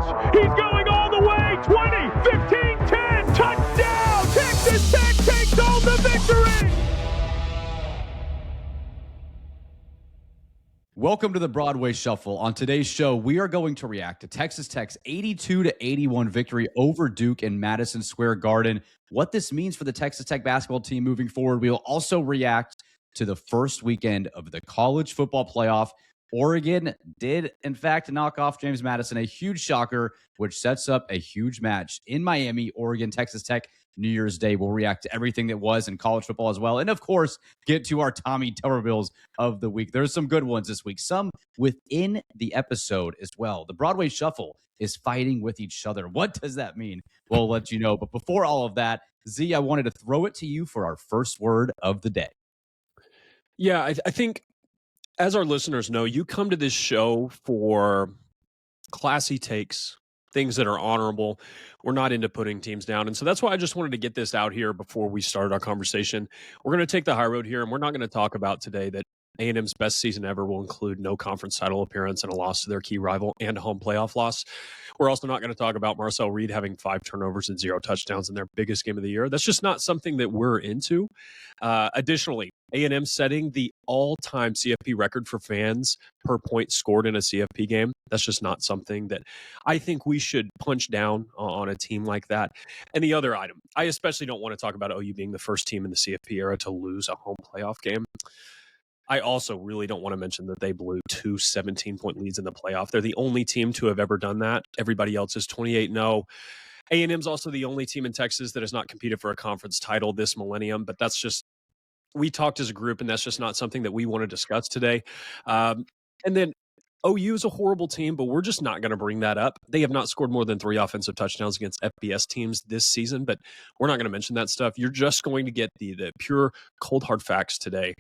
He's going all the way. 20, 15, 10. Touchdown. Texas Tech takes home the victory. Welcome to the Broadway Shuffle. On today's show, we are going to react to Texas Tech's 82-81 victory over Duke in Madison Square Garden. What this means for the Texas Tech basketball team moving forward. We will also react to the first weekend of the college football playoff. Oregon did, in fact, knock off James Madison, a huge shocker, which sets up a huge match in Miami, Oregon, Texas Tech, New Year's Day. We'll react to everything that was in college football as well. And, of course, get to our Tommy Tubervilles of the week. There's some good ones this week, some within the episode as well. The Broadway Shuffle is fighting with each other. What does that mean? We'll let you know. But before all of that, Z, I wanted to throw it to you for our first word of the day. Yeah, I think, as our listeners know, you come to this show for classy takes, things that are honorable. We're not into putting teams down. And so that's why I just wanted to get this out here before we start our conversation. We're going to take the high road here, and we're not going to talk about today that A&M's best season ever will include no conference title appearance and a loss to their key rival and a home playoff loss. We're also not going to talk about Marcel Reed having 5 turnovers and 0 touchdowns in their biggest game of the year. That's just not something that we're into. Additionally, A&M setting the all-time CFP record for fans per point scored in a CFP game. That's just not something that I think we should punch down on a team like that. And the other item, I especially don't want to talk about OU being the first team in the CFP era to lose a home playoff game. I also really don't want to mention that they blew 2 17-point leads in the playoff. They're the only team to have ever done that. Everybody else is 28-0. A&M's also the only team in Texas that has not competed for a conference title this millennium, but that's just, we talked as a group, and that's just not something that we want to discuss today. And then OU is a horrible team, but we're just not going to bring that up. They have not scored more than 3 offensive touchdowns against FBS teams this season, but we're not going to mention that stuff. You're just going to get the pure cold hard facts today.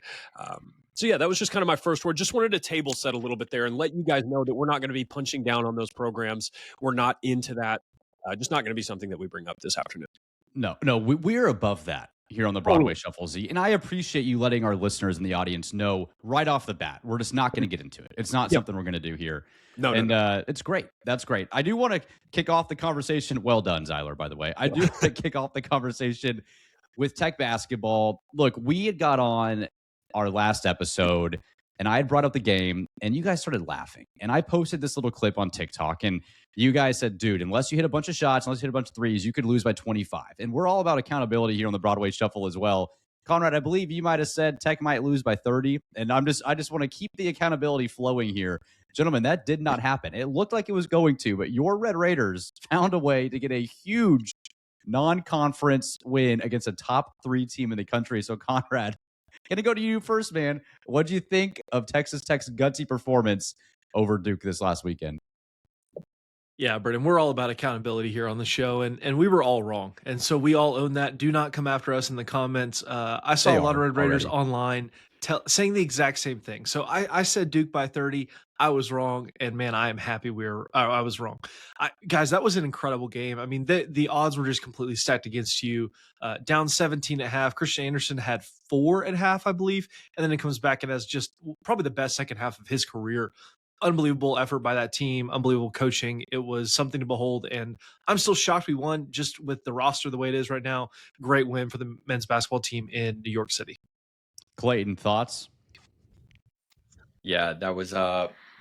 So yeah, that was just kind of my first word. Just wanted to table set a little bit there and let you guys know that we're not going to be punching down on those programs. We're not into that. Just not going to be something that we bring up this afternoon. No, we're above that here on the Broadway Shuffle, Z. And I appreciate you letting our listeners and the audience know right off the bat, we're just not going to get into it. It's not something we're going to do here. No. It's great. That's great. I do want to kick off the conversation. Well done, Zyler, by the way. I do want to kick off the conversation with Tech basketball. Look, we had got on our last episode, and I had brought up the game, and you guys started laughing. And I posted this little clip on TikTok, and you guys said, dude, unless you hit a bunch of shots, unless you hit a bunch of threes, you could lose by 25. And we're all about accountability here on the Broadway Shuffle as well. Conrad, I believe you might have said Tech might lose by 30, and I just want to keep the accountability flowing here. Gentlemen, that did not happen. It looked like it was going to, but your Red Raiders found a way to get a huge non-conference win against a top 3 team in the country. So, Conrad, going to go to you first, man. What do you think of Texas Tech's gutsy performance over Duke this last weekend? Yeah, Brennan, we're all about accountability here on the show, and we were all wrong. And so we all own that. Do not come after us in the comments. I saw a lot of Red Raiders online saying the exact same thing. So I said Duke by 30. I was wrong, and man, I am happy I was wrong. Guys, that was an incredible game. I mean, the odds were just completely stacked against you. Down 17 at half. Christian Anderson had 4 at half, I believe, and then it comes back and has just probably the best second half of his career. Unbelievable effort by that team, unbelievable coaching. It was something to behold, and I'm still shocked we won just with the roster the way it is right now. Great win for the men's basketball team in New York City. Clayton, thoughts? Yeah, that was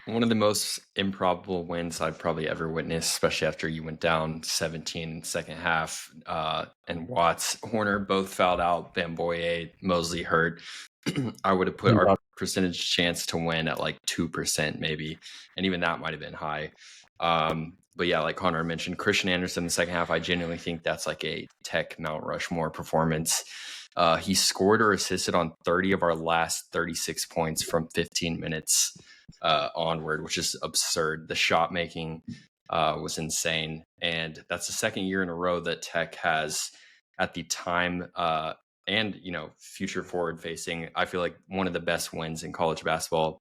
one of the most improbable wins I've probably ever witnessed, especially after you went down 17 in the second half, and Watts, Horner both fouled out, Bamboye, Mosley hurt. I would have put our percentage chance to win at like 2% maybe, and even that might have been high. But yeah, like Conrad mentioned, Christian Anderson in the second half, I genuinely think that's like a Tech Mount Rushmore performance. He scored or assisted on 30 of our last 36 points from 15 minutes onward, which is absurd. The shot making was insane. And that's the second year in a row that Tech has, at the time, and, you know, future forward facing, I feel like one of the best wins in college basketball.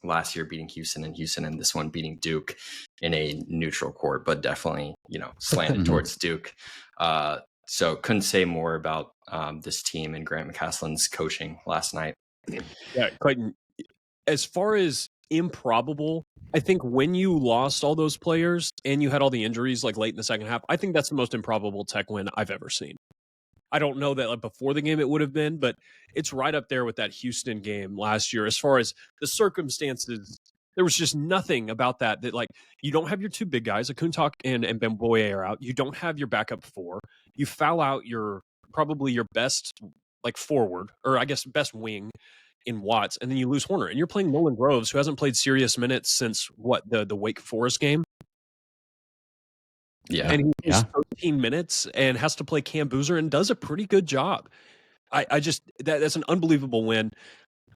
Last year beating Houston, and this one beating Duke in a neutral court, but definitely, you know, slanted towards Duke. So couldn't say more about this team and Grant McCaslin's coaching last night. Yeah, Clayton, as far as improbable. I think when you lost all those players and you had all the injuries like late in the second half, I think that's the most improbable Tech win I've ever seen. I don't know that like before the game it would have been, but it's right up there with that Houston game last year as far as the circumstances. There was just nothing about that like you don't have your two big guys, Akuntak and Bemboye are out. You don't have your backup four. You foul out probably your best like forward, or I guess best wing in Watts, and then you lose Horner. And you're playing Nolan Groves, who hasn't played serious minutes since the Wake Forest game. Yeah. And he plays 13 minutes and has to play Cam Boozer and does a pretty good job. I just that's an unbelievable win.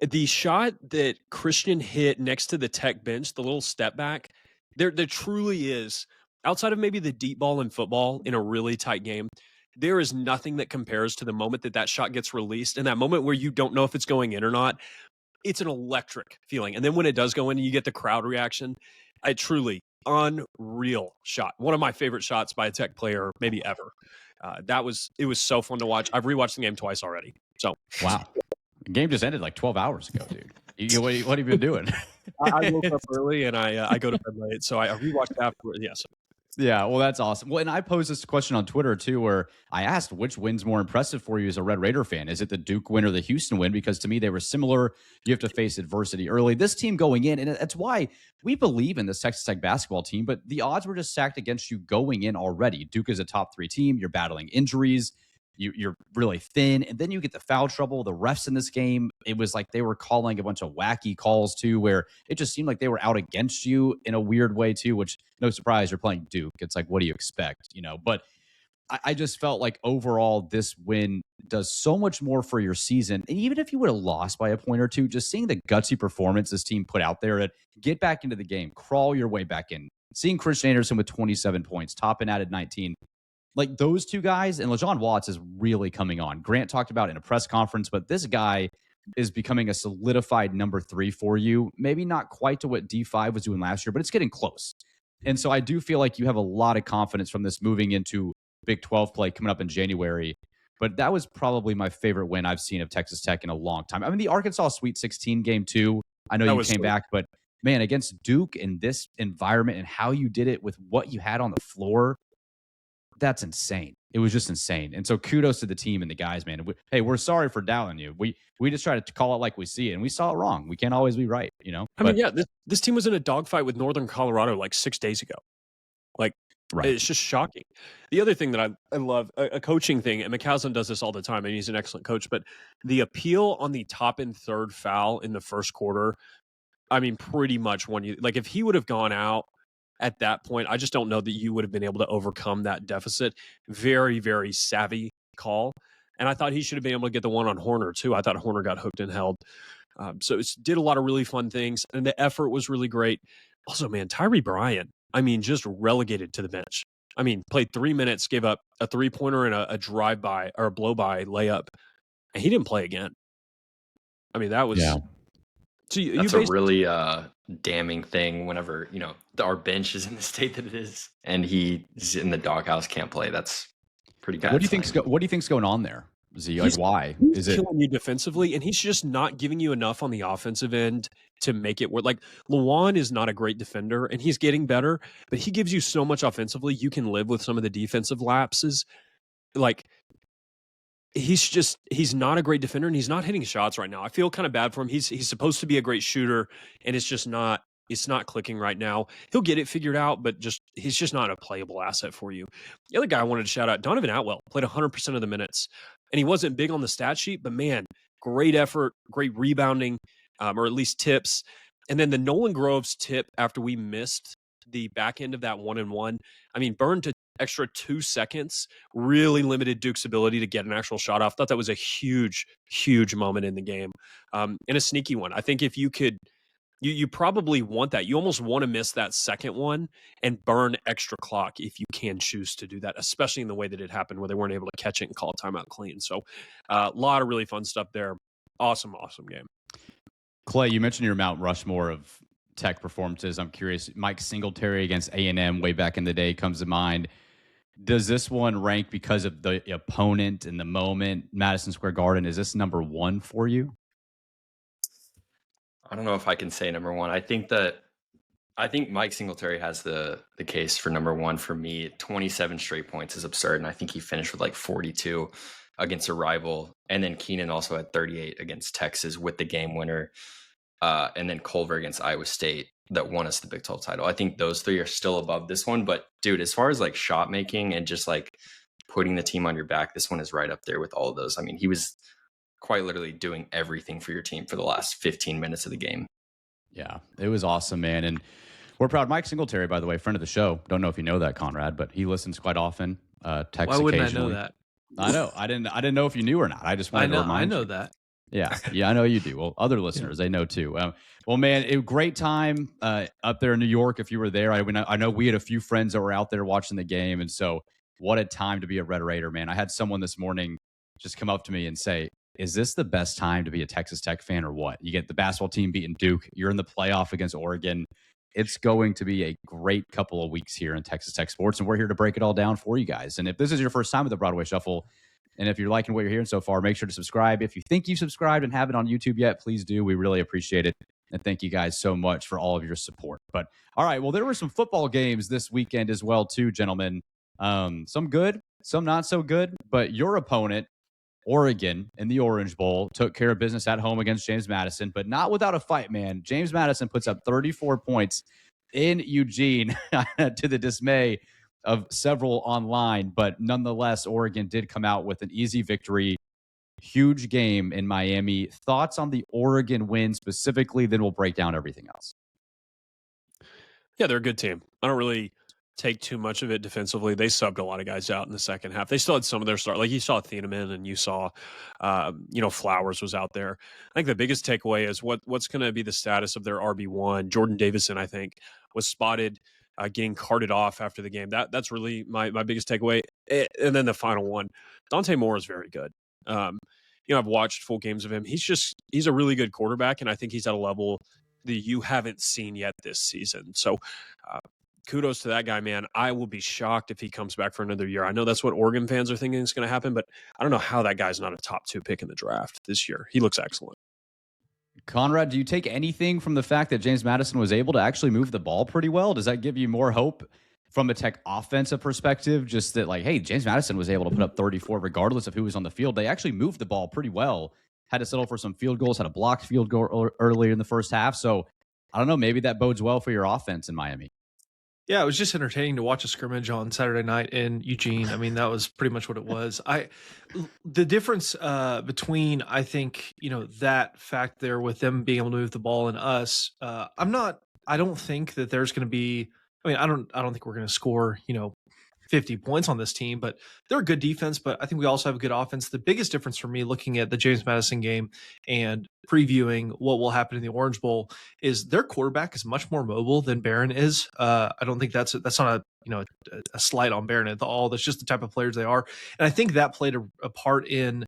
The shot that Christian hit next to the Tech bench, the little step back, there truly is, outside of maybe the deep ball in football in a really tight game, there is nothing that compares to the moment that shot gets released and that moment where you don't know if it's going in or not. It's an electric feeling. And then when it does go in, you get the crowd reaction. I truly unreal shot. One of my favorite shots by a Tech player, maybe ever. It was so fun to watch. I've rewatched the game twice already. So wow, the game just ended like 12 hours ago, dude. What have you been doing? I woke up early and I go to bed late, so I rewatched afterwards. Yes. Yeah, well, that's awesome. Well, and I posed this question on Twitter, too, where I asked which win's more impressive for you as a Red Raider fan. Is it the Duke win or the Houston win? Because to me, they were similar. You have to face adversity early. This team going in, and that's why we believe in this Texas Tech basketball team, but the odds were just stacked against you going in already. Duke is a top 3 team. You're battling injuries. You're really thin, and then you get the foul trouble. The refs in this game, it was like they were calling a bunch of wacky calls too, where it just seemed like they were out against you in a weird way too, which no surprise, you're playing Duke. It's like, what do you expect? But I just felt like overall this win does so much more for your season. And even if you would have lost by a point or two, just seeing the gutsy performance this team put out there, get back into the game, crawl your way back in, seeing Christian Anderson with 27 points, Toppin added 19. Like those two guys, and LaJohn Watts is really coming on. Grant talked about it in a press conference, but this guy is becoming a solidified number 3 for you. Maybe not quite to what D5 was doing last year, but it's getting close. And so I do feel like you have a lot of confidence from this moving into Big 12 play coming up in January. But that was probably my favorite win I've seen of Texas Tech in a long time. I mean, the Arkansas Sweet 16 game too. I know you came back, but man, against Duke in this environment and how you did it with what you had on the floor, that's insane. It was just insane. And so kudos to the team and the guys, man. Hey, we're sorry for doubting you. We just try to call it like we see it, and we saw it wrong. We can't always be right, I mean, yeah, this team was in a dogfight with Northern Colorado like 6 days ago. Like, right. It's just shocking. The other thing that I love, a coaching thing, and McCaslin does this all the time, and he's an excellent coach, but the appeal on the top and third foul in the first quarter, I mean, pretty much when if he would have gone out at that point, I just don't know that you would have been able to overcome that deficit. Very, very savvy call. And I thought he should have been able to get the one on Horner, too. I thought Horner got hooked and held. So it did a lot of really fun things. And the effort was really great. Also, man, Tyree Bryan, I mean, just relegated to the bench. I mean, played 3 minutes, gave up a three-pointer and a drive-by or a blow-by layup. And he didn't play again. I mean, that was... Yeah. So that's a really damning thing whenever, our bench is in the state that it is and he's in the doghouse, can't play. That's pretty bad. What do you think's going on there? Z, why? Is it killing you defensively, and he's just not giving you enough on the offensive end to make it work. Like, Lawan is not a great defender, and he's getting better, but he gives you so much offensively, you can live with some of the defensive lapses. Like, he's not a great defender, and he's not hitting shots right now. I feel kind of bad for him. He's supposed to be a great shooter, and it's not clicking right now. He'll get it figured out, but he's just not a playable asset for you. The other guy I wanted to shout out, Donovan Atwell, played 100% of the minutes, and he wasn't big on the stat sheet, but man, great effort, great rebounding, or at least tips. And then the Nolan Groves tip after we missed the back end of that 1-and-1, I mean, burned to extra 2 seconds, really limited Duke's ability to get an actual shot off. Thought that was a huge, huge moment in the game, and a sneaky one. I think if you could, you probably want that. You almost want to miss that second one and burn extra clock if you can choose to do that, especially in the way that it happened where they weren't able to catch it and call a timeout clean. So a lot of really fun stuff there. Awesome game. Clay, you mentioned your Mount Rushmore of Tech performances. I'm curious, Mike Singletary against A&M way back in the day comes to mind. Does this one rank because of the opponent and the moment, Madison Square Garden? Is this number 1 for you? I don't know if I can say number one. I think Mike Singletary has the case for number one for me. 27 straight points is absurd, and I think he finished with like 42 against a rival. And then Keenan also had 38 against Texas with the game winner. And then Culver against Iowa State that won us the Big 12 title. I think those three are still above this one. But dude, as far as like shot making and just like putting the team on your back, this one is right up there with all of those. I mean, he was quite literally doing everything for your team for the last 15 minutes of the game. Yeah, it was awesome, man. And we're proud. Mike Singletary, by the way, friend of the show. Don't know if you know that, Conrad, but he listens quite often. Texts Why wouldn't occasionally. I know that? I know. I didn't know if you knew or not. I just wanted to remind you. I know that. Yeah, I know you do. Well, other listeners, they know too. Well, man, great time up there in New York. If you were there, I know we had a few friends that were out there watching the game, and so what a time to be a Red Raider, man. I had someone this morning just come up to me and say, "Is this the best time to be a Texas Tech fan, or what?" You get the basketball team beating Duke. You're in the playoff against Oregon. It's going to be a great couple of weeks here in Texas Tech sports, and we're here to break it all down for you guys. And if this is your first time with the Broadway Shuffle, and if you're liking what you're hearing so far, make sure to subscribe. If you think you've subscribed and haven't on YouTube yet, please do. We really appreciate it. And thank you guys so much for all of your support. But all right, well, there were some football games this weekend as well, too, gentlemen. Some good, some not so good. But your opponent, Oregon, in the Orange Bowl, took care of business at home against James Madison, but not without a fight, man. James Madison puts up 34 points in Eugene to the dismay of several online, but nonetheless, Oregon did come out with an easy victory. Huge game in Miami. Thoughts on the Oregon win specifically, then we'll break down everything else. Yeah, they're a good team. I don't really take too much of it defensively. They subbed a lot of guys out in the second half. They still had some of their start. Like you saw Thieneman and you saw, Flowers was out there. I think the biggest takeaway is what's going to be the status of their RB1. Jordan Davison, I think, was spotted getting carted off after the game. That's really my biggest takeaway. And then the final one, Dante Moore is very good. I've watched full games of him. He's a really good quarterback, and I think he's at a level that you haven't seen yet this season. So kudos to that guy, man. I will be shocked if he comes back for another year. I know that's what Oregon fans are thinking is going to happen, but I don't know how that guy's not a top 2 pick in the draft this year. He looks excellent. Conrad, do you take anything from the fact that James Madison was able to actually move the ball pretty well? Does that give you more hope from a Tech offensive perspective? Just that, like, hey, James Madison was able to put up 34 regardless of who was on the field. They actually moved the ball pretty well. Had to settle for some field goals, had a blocked field goal earlier in the first half. So, I don't know, maybe that bodes well for your offense in Miami. Yeah, it was just entertaining to watch a scrimmage on Saturday night in Eugene. I mean, that was pretty much what it was. The difference between, I think, that fact there with them being able to move the ball and us, I don't think that there's going to be, I don't think we're going to score, 50 points on this team, but they're a good defense, but I think we also have a good offense. The biggest difference for me looking at the James Madison game and previewing what will happen in the Orange Bowl is their quarterback is much more mobile than Barron is. I don't think that's not a slight on Barron at all. That's just the type of players they are. And I think that played a part in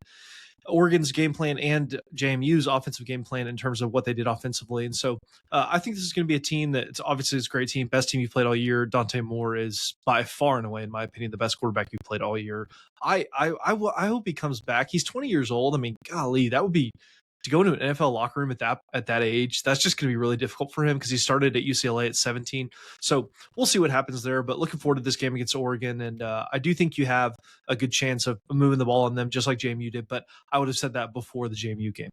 Oregon's game plan and JMU's offensive game plan in terms of what they did offensively. And so I think this is going to be a team that it's obviously a great team, best team you've played all year. Dante Moore is by far and away, in my opinion, the best quarterback you've played all year. I hope he comes back. He's 20 years old. I mean, golly, that would be to go into an NFL locker room at that age. That's just going to be really difficult for him because he started at UCLA at 17. So we'll see what happens there, but looking forward to this game against Oregon. And I do think you have a good chance of moving the ball on them just like JMU did, but I would have said that before the JMU game.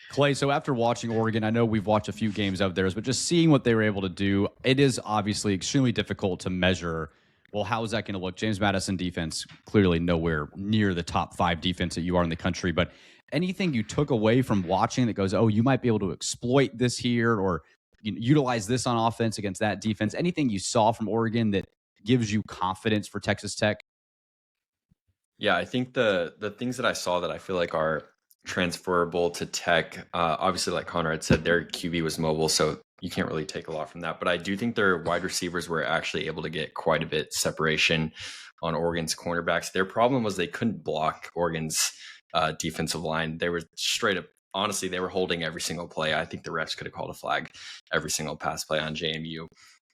Clay, so after watching Oregon, I know we've watched a few games of theirs, but just seeing what they were able to do, it is obviously extremely difficult to measure. Well, how is that going to look? James Madison defense, clearly nowhere near the top 5 defense that you are in the country, but anything you took away from watching that goes, oh, you might be able to exploit this here or utilize this on offense against that defense? Anything you saw from Oregon that gives you confidence for Texas Tech? Yeah, I think the things that I saw that I feel like are transferable to Tech, obviously, like Conrad said, their QB was mobile, so you can't really take a lot from that. But I do think their wide receivers were actually able to get quite a bit separation on Oregon's cornerbacks. Their problem was they couldn't block Oregon's defensive line. They were straight up, honestly, they were holding every single play. I think the refs could have called a flag every single pass play on JMU.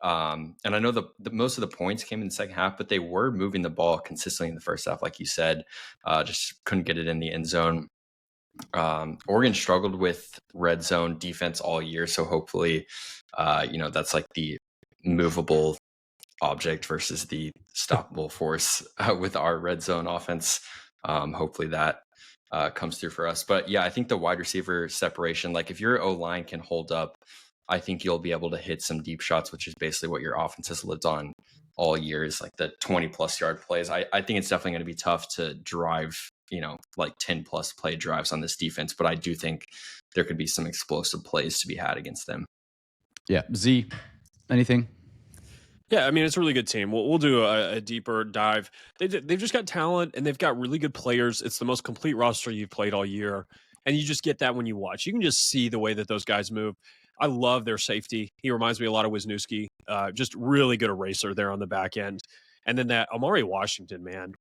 And I know the most of the points came in the second half, but they were moving the ball consistently in the first half, like you said, just couldn't get it in the end zone. Oregon struggled with red zone defense all year, so hopefully, that's like the movable object versus the stoppable force with our red zone offense. Hopefully that comes through for us. But yeah, I think the wide receiver separation, like if your O-line can hold up, I think you'll be able to hit some deep shots, which is basically what your offense has lived on all year, is like the 20+ yard plays. I think it's definitely going to be tough to drive, like 10+ play drives on this defense, but I do think there could be some explosive plays to be had against them. Yeah. Z, anything? Yeah, I mean, it's a really good team. We'll do a deeper dive. They've just got talent, and they've got really good players. It's the most complete roster you've played all year, and you just get that when you watch. You can just see the way that those guys move. I love their safety. He reminds me a lot of Wisniewski. Just really good eraser there on the back end. And then that Amari Washington, man,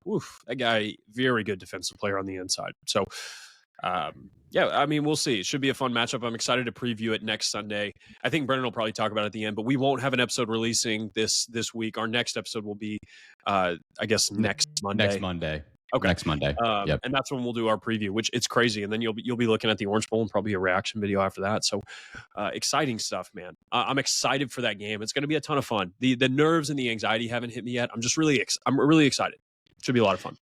that guy, very good defensive player on the inside. So, yeah, I mean, we'll see. It should be a fun matchup. I'm excited to preview it next Sunday. I think Brennan will probably talk about it at the end, but we won't have an episode releasing this week. Our next episode will be, I guess, next Monday. Next Monday. Okay. Next Monday. Yep. And that's when we'll do our preview, which it's crazy. And then you'll be looking at the Orange Bowl and probably a reaction video after that. So exciting stuff, man. I'm excited for that game. It's going to be a ton of fun. The nerves and the anxiety haven't hit me yet. I'm really excited. Should be a lot of fun.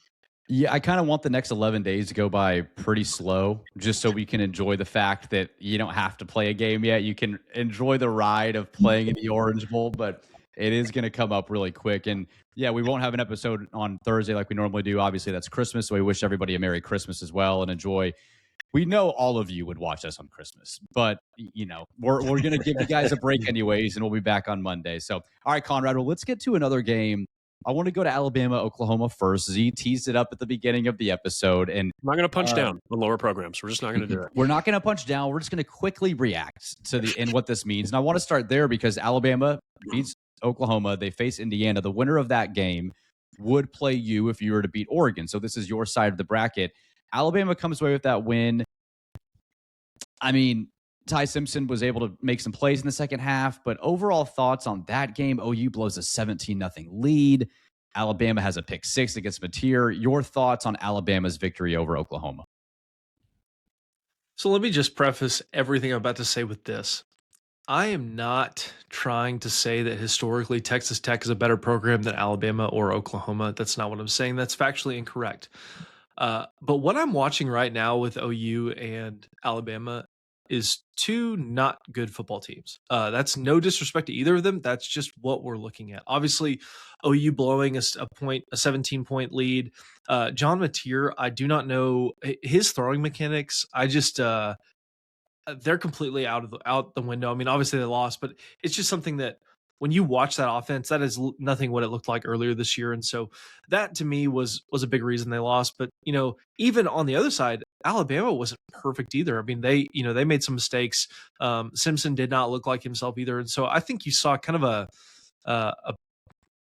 Yeah, I kind of want the next 11 days to go by pretty slow, just so we can enjoy the fact that you don't have to play a game yet. You can enjoy the ride of playing in the Orange Bowl, but it is going to come up really quick. And yeah, we won't have an episode on Thursday like we normally do. Obviously, that's Christmas, so we wish everybody a Merry Christmas as well and enjoy. We know all of you would watch us on Christmas, but we're going to give you guys a break anyways, and we'll be back on Monday. So, all right, Conrad, well, let's get to another game. I want to go to Alabama, Oklahoma first. Z teased it up at the beginning of the episode. And I'm not going to punch down on lower programs. We're just not going to do it. We're not going to punch down. We're just going to quickly react to and what this means. And I want to start there because Alabama beats Oklahoma. They face Indiana. The winner of that game would play you if you were to beat Oregon. So this is your side of the bracket. Alabama comes away with that win. I mean, Ty Simpson was able to make some plays in the second half, but overall thoughts on that game? OU blows a 17-0 lead. Alabama has a pick six against Mateer. Your thoughts on Alabama's victory over Oklahoma? So let me just preface everything I'm about to say with this. I am not trying to say that historically Texas Tech is a better program than Alabama or Oklahoma. That's not what I'm saying. That's factually incorrect. But what I'm watching right now with OU and Alabama is two not good football teams. That's no disrespect to either of them. That's just what we're looking at. Obviously, OU blowing a 17-point lead. John Mateer, I do not know his throwing mechanics. I just they're completely out the window. I mean, obviously they lost, but it's just something that when you watch that offense, that is nothing what it looked like earlier this year. And so that to me was a big reason they lost. But, even on the other side, Alabama wasn't perfect either. I mean, they made some mistakes. Simpson did not look like himself either. And so I think you saw kind of a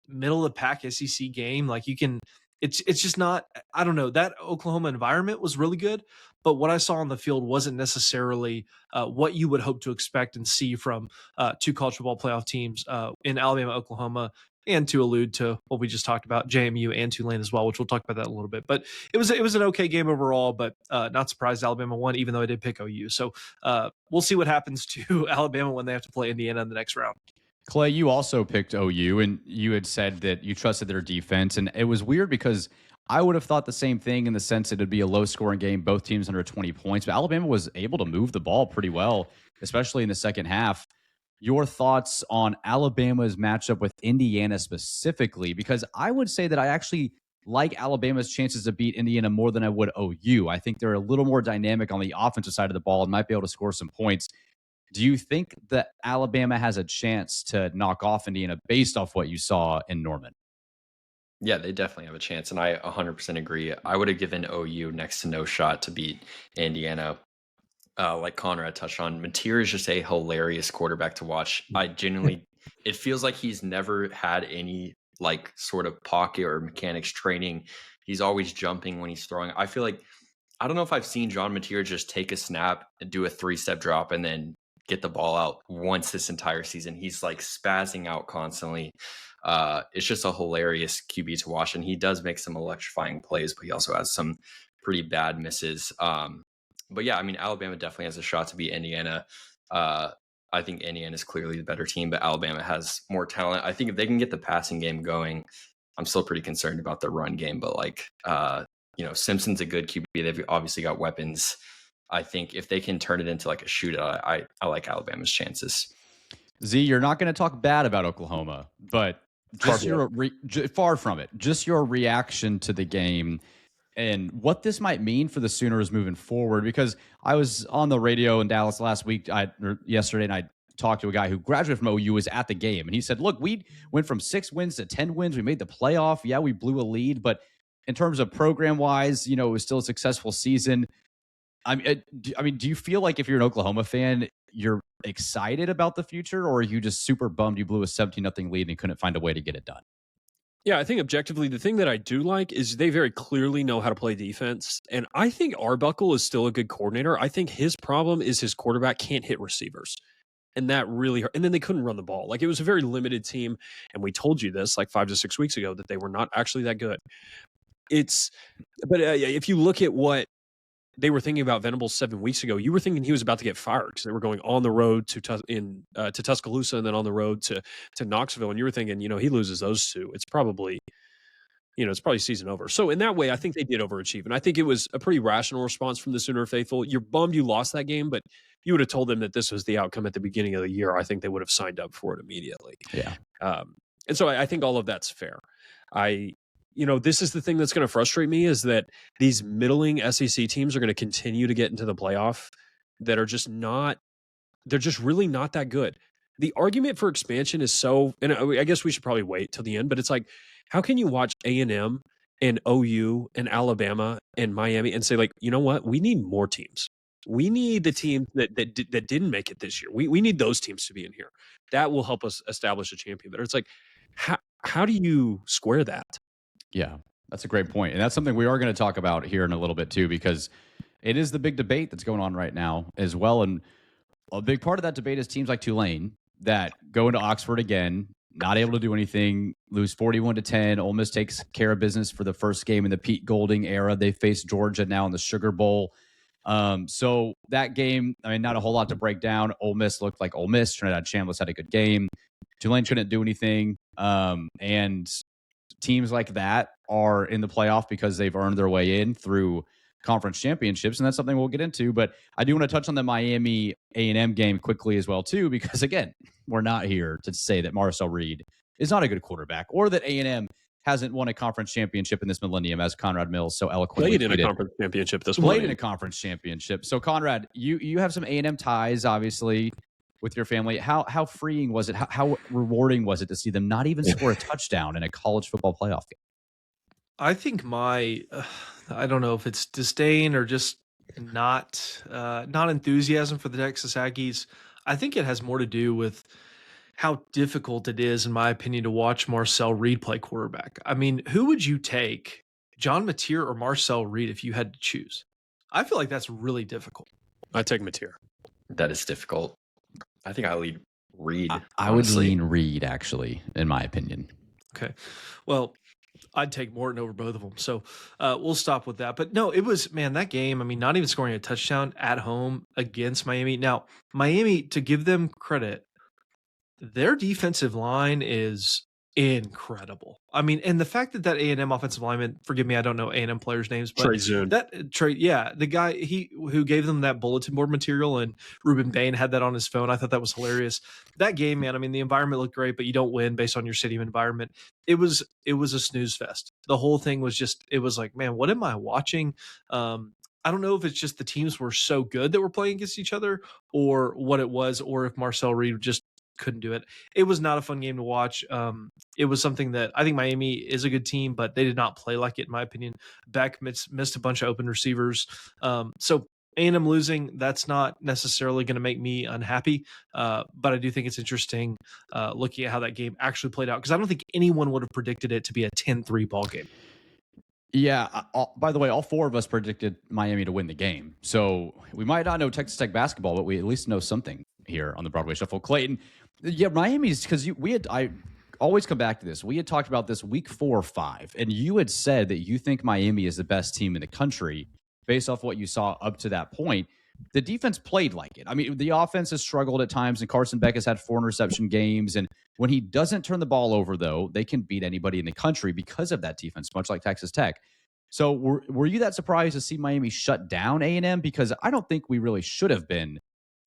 middle of the pack SEC game. Like it's just not, I don't know, that Oklahoma environment was really good. But what I saw on the field wasn't necessarily what you would hope to expect and see from two college football playoff teams in Alabama, Oklahoma, and to allude to what we just talked about, JMU and Tulane as well, which we'll talk about that in a little bit. But it was an okay game overall, but not surprised Alabama won, even though I did pick OU. So we'll see what happens to Alabama when they have to play Indiana in the next round. Clay, you also picked OU, and you had said that you trusted their defense. And it was weird because I would have thought the same thing in the sense that it'd be a low-scoring game, both teams under 20 points. But Alabama was able to move the ball pretty well, especially in the second half. Your thoughts on Alabama's matchup with Indiana specifically? Because I would say that I actually like Alabama's chances to beat Indiana more than I would OU. I think they're a little more dynamic on the offensive side of the ball and might be able to score some points. Do you think that Alabama has a chance to knock off Indiana based off what you saw in Norman? Yeah, they definitely have a chance, and I 100% agree. I would have given OU next to no shot to beat Indiana. Like Conrad touched on, Mateer is just a hilarious quarterback to watch. I genuinely, it feels like he's never had any like sort of pocket or mechanics training. He's always jumping when he's throwing. I feel like, I don't know if I've seen John Mateer just take a snap and do a 3-step drop and then get the ball out once this entire season. He's like spazzing out constantly. It's just a hilarious QB to watch, and he does make some electrifying plays, but he also has some pretty bad misses. But yeah, I mean, Alabama definitely has a shot to beat Indiana. I think Indiana is clearly the better team, but Alabama has more talent. I think if they can get the passing game going, I'm still pretty concerned about the run game. But like, Simpson's a good QB. They've obviously got weapons. I think if they can turn it into like a shootout, I like Alabama's chances. Z, you're not going to talk bad about Oklahoma, but just far from it. Just your reaction to the game and what this might mean for the Sooners moving forward. Because I was on the radio in Dallas yesterday, and I talked to a guy who graduated from OU, was at the game, and he said, "Look, we went from 6 wins to 10 wins. We made the playoff. Yeah, we blew a lead, but in terms of program wise, it was still a successful season." I mean, do you feel like if you're an Oklahoma fan, you're excited about the future, or are you just super bummed you blew a 17-0 lead and couldn't find a way to get it done? Yeah, I think objectively, the thing that I do like is they very clearly know how to play defense. And I think Arbuckle is still a good coordinator. I think his problem is his quarterback can't hit receivers. And that really hurt. And then they couldn't run the ball. Like, it was a very limited team. And we told you this like 5 to 6 weeks ago, that they were not actually that good. But if you look at what they were thinking about Venables 7 weeks ago, you were thinking he was about to get fired because they were going on the road to Tuscaloosa and then on the road to Knoxville. And you were thinking, he loses those two, it's probably season over. So in that way, I think they did overachieve. And I think it was a pretty rational response from the Sooner faithful. You're bummed you lost that game, but you would have told them that this was the outcome at the beginning of the year. I think they would have signed up for it immediately. Yeah. And so I think all of that's fair. This is the thing that's going to frustrate me, is that these middling SEC teams are going to continue to get into the playoff that are just really not that good. The argument for expansion is and I guess we should probably wait till the end, but it's like, how can you watch A&M and OU and Alabama and Miami and say, like, you know what? We need more teams. We need the teams that didn't make it this year. We need those teams to be in here. That will help us establish a champion. But it's like, how do you square that? Yeah, that's a great point. And that's something we are going to talk about here in a little bit too, because it is the big debate that's going on right now as well. And a big part of that debate is teams like Tulane that go into Oxford again, not able to do anything, lose 41-10. Ole Miss takes care of business for the first game in the Pete Golding era. They face Georgia now in the Sugar Bowl. So that game, I mean, not a whole lot to break down. Ole Miss looked like Ole Miss. Trinidad Chambliss had a good game. Tulane couldn't do anything. And teams like that are in the playoff because they've earned their way in through conference championships, and that's something we'll get into. But I do want to touch on the Miami A&M game quickly as well too, because again, we're not here to say that Marcel Reed is not a good quarterback or that A&M hasn't won a conference championship in this millennium, as Conrad Mills so eloquently played in a conference championship this morning. Played in a conference championship. So Conrad, you have some A&M ties, obviously, with your family. How freeing was it? How rewarding was it to see them not even score a touchdown in a college football playoff game? I think I don't know if it's disdain or just not enthusiasm for the Texas Aggies. I think it has more to do with how difficult it is, in my opinion, to watch Marcel Reed play quarterback. I mean, who would you take, John Mateer or Marcel Reed, if you had to choose? I feel like that's really difficult. I'd take Mateer. That is difficult. I think I lead Reed. I would lean Reed, actually, in my opinion. Okay. Well, I'd take Morton over both of them. So we'll stop with that. But no, it was, man, that game, I mean, not even scoring a touchdown at home against Miami. Now, Miami, to give them credit, their defensive line is incredible. I mean, and the fact that A&M offensive lineman, forgive me, I don't know A&M players' names, but the guy who gave them that bulletin board material, and Ruben Bain had that on his phone. I thought that was hilarious. That game, man, I mean, the environment looked great, but you don't win based on your stadium environment. It was a snooze fest. The whole thing was it was like, man, what am I watching? I don't know if it's just the teams were so good that we're playing against each other, or what it was, or if Marcel Reed just couldn't do it. It was not a fun game to watch. It was something that I think Miami is a good team, but they did not play like it, in my opinion. Beck missed a bunch of open receivers. So A&M losing, that's not necessarily going to make me unhappy. But I do think it's interesting looking at how that game actually played out, because I don't think anyone would have predicted it to be a 10-3 ball game. Yeah. By the way, all four of us predicted Miami to win the game. So we might not know Texas Tech basketball, but we at least know something here on the Broadway Shuffle. Clayton, yeah, Miami's, because I always come back to this. We had talked about this week 4 or 5, and you had said that you think Miami is the best team in the country. based off what you saw up to that point, the defense played like it. I mean, the offense has struggled at times, and Carson Beck has had 4 interception games. And when he doesn't turn the ball over, though, they can beat anybody in the country because of that defense, much like Texas Tech. So were you that surprised to see Miami shut down A&M? Because I don't think we really should have been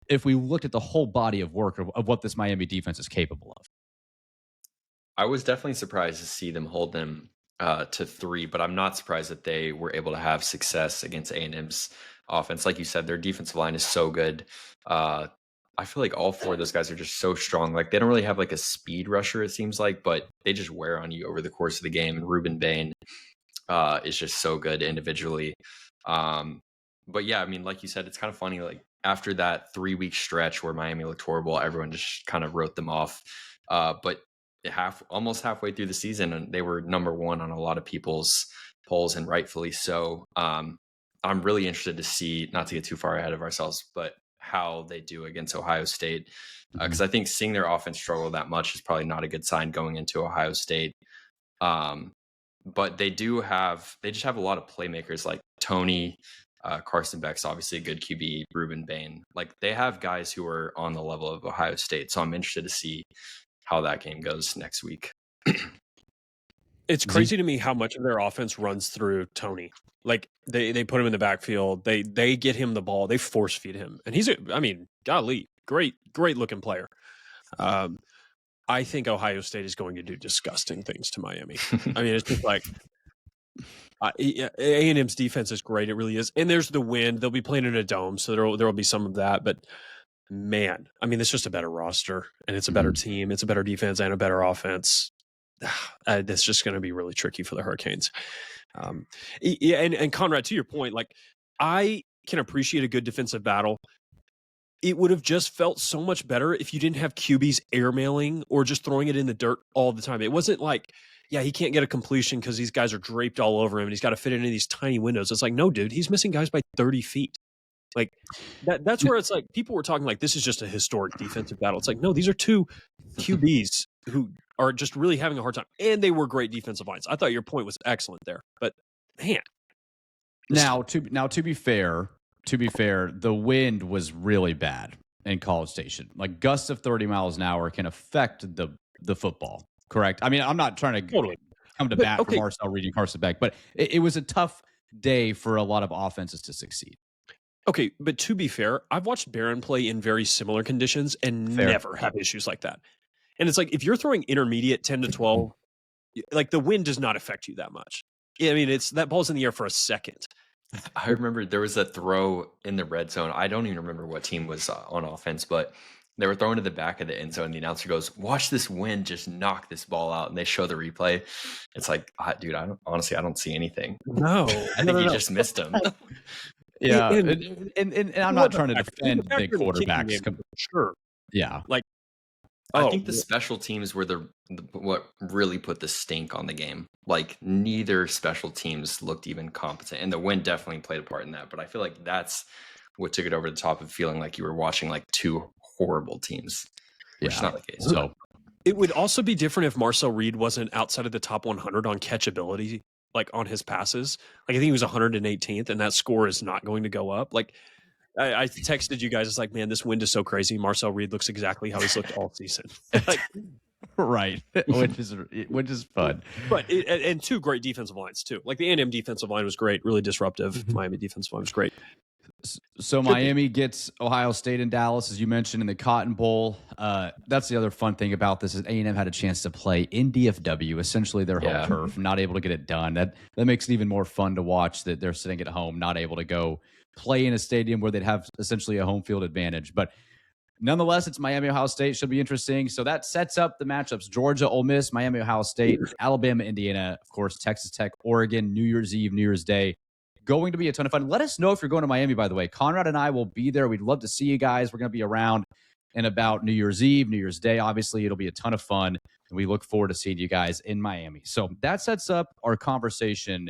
if we looked at the whole body of work of what this Miami defense is capable of. I was definitely surprised to see them hold them to 3, but I'm not surprised that they were able to have success against A&M's offense. Like you said, their defensive line is so good. I feel like all 4 of those guys are just so strong. Like, they don't really have like a speed rusher, it seems like, but they just wear on you over the course of the game. And Ruben Bain is just so good individually. But yeah, I mean, like you said, it's kind of funny. Like, after that 3-week stretch where Miami looked horrible, everyone just kind of wrote them off. But almost halfway through the season, and they were number 1 on a lot of people's polls, and rightfully so. I'm really interested to see, not to get too far ahead of ourselves, but how they do against Ohio State. Because I think seeing their offense struggle that much is probably not a good sign going into Ohio State. But they just have a lot of playmakers like Tony, Carson Beck's obviously a good QB, Ruben Bain. Like, they have guys who are on the level of Ohio State. So I'm interested to see how that game goes next week. It's crazy to me how much of their offense runs through Tony. Like, they put him in the backfield. They get him the ball. They force feed him. And he's golly, great looking player. I think Ohio State is going to do disgusting things to Miami. I mean, it's just like A&M's defense is great. It really is. And there's the wind. They'll be playing in a dome, so there will be some of that. But man, I mean, it's just a better roster, and it's a better team. It's a better defense and a better offense. That's just going to be really tricky for the Hurricanes. And Conrad, to your point, like, I can appreciate a good defensive battle. It would have just felt so much better if you didn't have QBs airmailing or just throwing it in the dirt all the time. It wasn't like, yeah, he can't get a completion because these guys are draped all over him and he's got to fit into these tiny windows. It's like, no, dude, he's missing guys by 30 feet. Like, that's where it's like, people were talking like this is just a historic defensive battle. It's like, no, these are 2 QBs who are just really having a hard time. And they were great defensive lines. I thought your point was excellent there. But man. Now to be fair, the wind was really bad in College Station. Like, gusts of 30 miles an hour can affect the football, correct? I mean, I'm not trying to come to bat for Marcel Reed and Carson Beck, but it was a tough day for a lot of offenses to succeed. Okay, but to be fair, I've watched Barron play in very similar conditions and never have issues like that. And it's like, if you're throwing intermediate 10 to 12, like, the wind does not affect you that much. I mean, it's that ball's in the air for a second. I remember there was a throw in the red zone. I don't even remember what team was on offense, but they were throwing to the back of the end zone. The announcer goes, "Watch this wind just knock this ball out." And they show the replay. It's like, dude, I don't see anything. No, I think he just missed him. Yeah, and I'm not trying to defend big quarterbacks. Sure. Yeah, like, I think the special teams were what really put the stink on the game. Like, neither special teams looked even competent, and the wind definitely played a part in that. But I feel like that's what took it over the top of feeling like you were watching like 2 horrible teams, which is not the case. So it would also be different if Marcel Reed wasn't outside of the top 100 on catchability, like on his passes. Like, I think he was 118th, and that score is not going to go up. Like, I texted you guys. It's like, man, this wind is so crazy. Marcel Reed looks exactly how he's looked all season. Like, right, which is fun. But and 2 great defensive lines too. Like, the A&M defensive line was great, really disruptive. Miami defensive line was great. So Miami gets Ohio State and Dallas, as you mentioned, in the Cotton Bowl. That's the other fun thing about this is A&M had a chance to play in DFW, essentially their home turf, not able to get it done. That makes it even more fun to watch that they're sitting at home, not able to go play in a stadium where they'd have essentially a home field advantage. But nonetheless, it's Miami, Ohio State. Should be interesting. So that sets up the matchups. Georgia, Ole Miss, Miami, Ohio State, Alabama, Indiana, of course, Texas Tech, Oregon, New Year's Eve, New Year's Day. Going to be a ton of fun. Let us know if you're going to Miami, by the way. Conrad and I will be there. We'd love to see you guys. We're going to be around and about New Year's Eve, New Year's Day. Obviously, it'll be a ton of fun, and we look forward to seeing you guys in Miami. So that sets up our conversation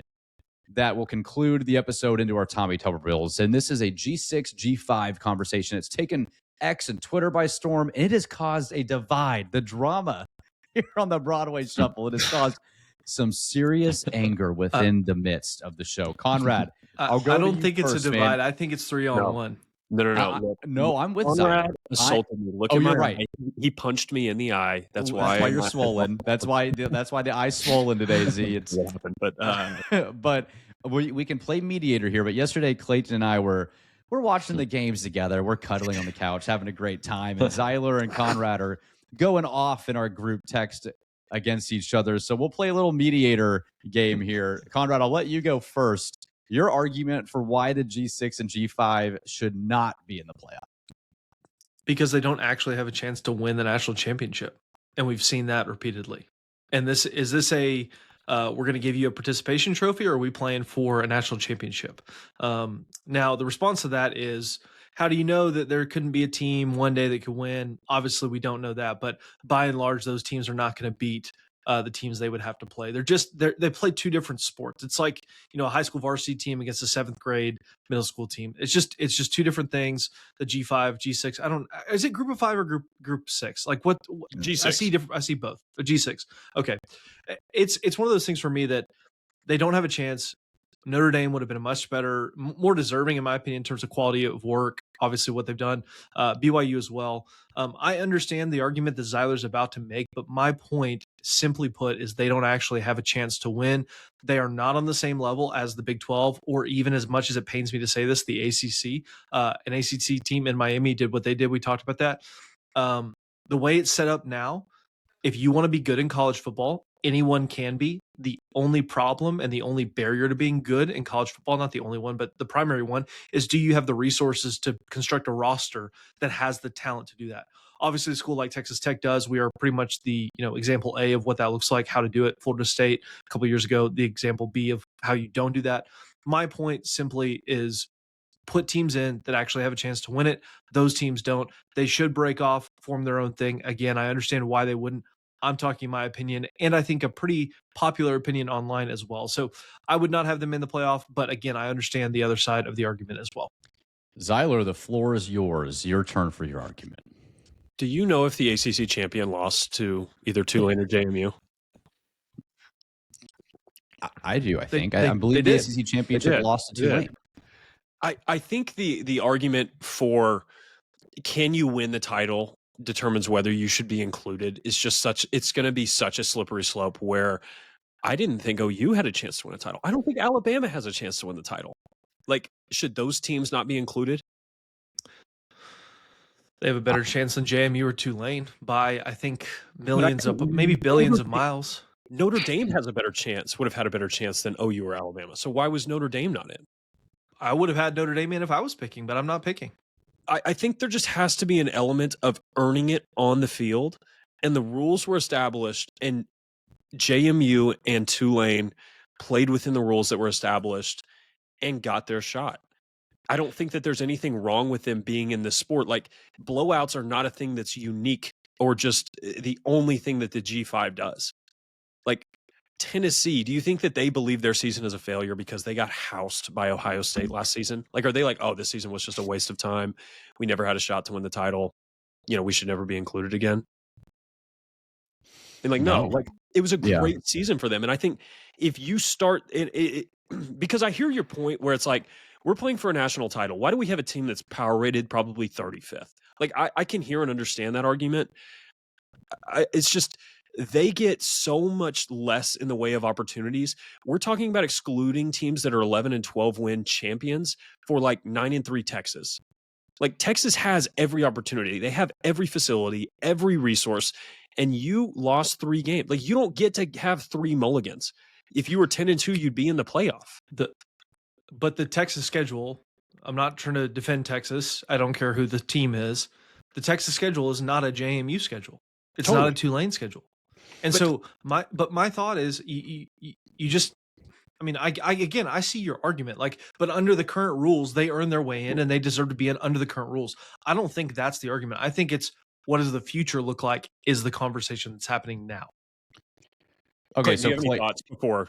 that will conclude the episode into our Tommy Tubervilles. And this is a G6, G5 conversation. It's taken X and Twitter by storm, and it has caused a divide, the drama here on the Broadway Shuffle. It has caused some serious anger within the midst of the show. Conrad, I'll go I to don't you think it's first, a divide. man. I think it's 3-on-1. No. Look, No, I'm with Conrad Zyler. assaulted me. Look Oh, at my you're right. eye. He punched me in the eye. That's why you're swollen. That's why the eye's swollen today, Z. It's what happened. But but we can play mediator here. But yesterday, Clayton and I we're watching the games together. We're cuddling on the couch, having a great time. And Zyler and Conrad are going off in our group text against each other. So we'll play a little mediator game here. Conrad, I'll let you go first. Your argument for why the G6 and G5 should not be in the playoff. Because they don't actually have a chance to win the national championship. And we've seen that repeatedly. And is this a we're going to give you a participation trophy, or are we playing for a national championship? Now, the response to that is, how do you know that there couldn't be a team one day that could win? Obviously, we don't know that. But by and large, those teams are not going to beat the teams they would have to play. They play two different sports. It's like, a high school varsity team against a 7th grade middle school team. It's just two different things. The G5, G6. Is it group of 5 or group 6? Like what G6. I see both. A G6. Okay. It's one of those things for me that they don't have a chance. Notre Dame would have been a much better, more deserving, in my opinion, in terms of quality of work. Obviously, what they've done, BYU as well. I understand the argument that Zyler's about to make, but my point, simply put, is they don't actually have a chance to win. They are not on the same level as the Big 12, or even, as much as it pains me to say this, the ACC. An ACC team in Miami did what they did. We talked about that. The way it's set up now, if you want to be good in college football, anyone can be. The only problem and the only barrier to being good in college football, not the only one, but the primary one, is, do you have the resources to construct a roster that has the talent to do that? Obviously, a school like Texas Tech does. We are pretty much the example A of what that looks like, how to do it. Florida State a couple of years ago, the example B of how you don't do that. My point simply is, put teams in that actually have a chance to win it. Those teams don't. They should break off, form their own thing. Again, I understand why they wouldn't. I'm talking my opinion, and I think a pretty popular opinion online as well. So I would not have them in the playoff, but again, I understand the other side of the argument as well. Zyler, the floor is yours. Your turn for your argument. do you know if the ACC champion lost to either Tulane or JMU? I do. I think I believe the ACC championship lost to Tulane. I think the argument for can you win the title determines whether you should be included is just it's going to be such a slippery slope where I didn't think OU had a chance to win a title. I don't think Alabama has a chance to win the title. Like, should those teams not be included? They have a better chance than JMU or Tulane by, I think, maybe billions of miles. Notre Dame has a better chance, would have had a better chance than OU or Alabama. So why was Notre Dame not in? I would have had Notre Dame in if I was picking, but I'm not picking. I think there just has to be an element of earning it on the field, and the rules were established, and JMU and Tulane played within the rules that were established and got their shot. I don't think that there's anything wrong with them being in the sport. Like, blowouts are not a thing that's unique or just the only thing that the G5 does. Like, Tennessee, do you think that they believe their season is a failure because they got housed by Ohio State last season? Like, are they like, oh, this season was just a waste of time. We never had a shot to win the title. You know, we should never be included again. And like, no, like, it was a great season for them. And I think if you start because I hear your point where it's like, we're playing for a national title. Why do we have a team that's power rated probably 35th? Like, I can hear and understand that argument. It's just, they get so much less in the way of opportunities. We're talking about excluding teams that are 11 and 12 win champions for like 9-3 Texas. Like, Texas has every opportunity. They have every facility, every resource, and you lost 3 games. Like, you don't get to have 3 mulligans. If you were 10-2, you'd be in the playoff. But the Texas schedule, I'm not trying to defend Texas. I don't care who the team is. The Texas schedule is not a JMU schedule. It's not a Tulane schedule. And my thought is you just, I mean, I see your argument, like, but under the current rules, they earn their way in and they deserve to be in under the current rules. I don't think that's the argument. I think it's, what does the future look like is the conversation that's happening now. Okay, so thoughts before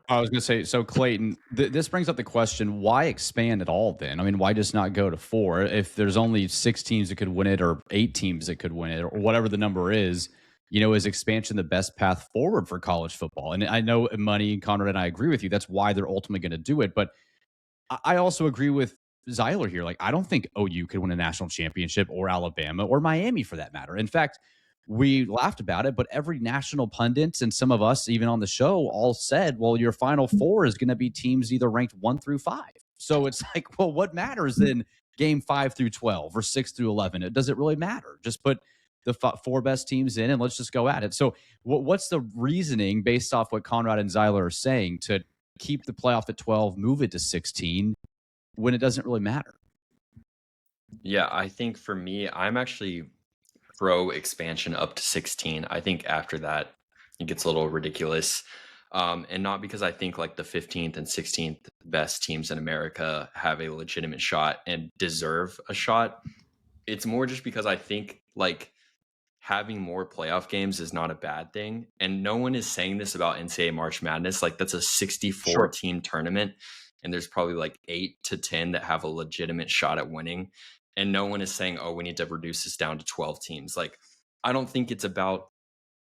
I was going to say, so Clayton, this brings up the question, why expand at all then? I mean, why just not go to 4? If there's only 6 teams that could win it or 8 teams that could win it or whatever the number is, you know, is expansion the best path forward for college football? And I know Money and Conrad and I agree with you. That's why they're ultimately going to do it. But I also agree with Zyler here. Like, I don't think OU could win a national championship, or Alabama, or Miami for that matter. In fact, we laughed about it, but every national pundit and some of us, even on the show, all said, well, your Final Four is going to be teams either ranked 1 through 5. So it's like, well, what matters in game 5 through 12 or 6 through 11? It doesn't really matter. Just put the 4 best teams in and let's just go at it. So what's the reasoning based off what Conrad and Zyler are saying to keep the playoff at 12, move it to 16 when it doesn't really matter? Yeah, I think for me, I'm actually pro expansion up to 16. I think after that, it gets a little ridiculous. And not because I think like the 15th and 16th best teams in America have a legitimate shot and deserve a shot. It's more just because I think like having more playoff games is not a bad thing. And no one is saying this about NCAA March Madness. Like, that's a 64 team tournament. And there's probably like 8 to 10 that have a legitimate shot at winning. And no one is saying, oh, we need to reduce this down to 12 teams. Like, I don't think it's about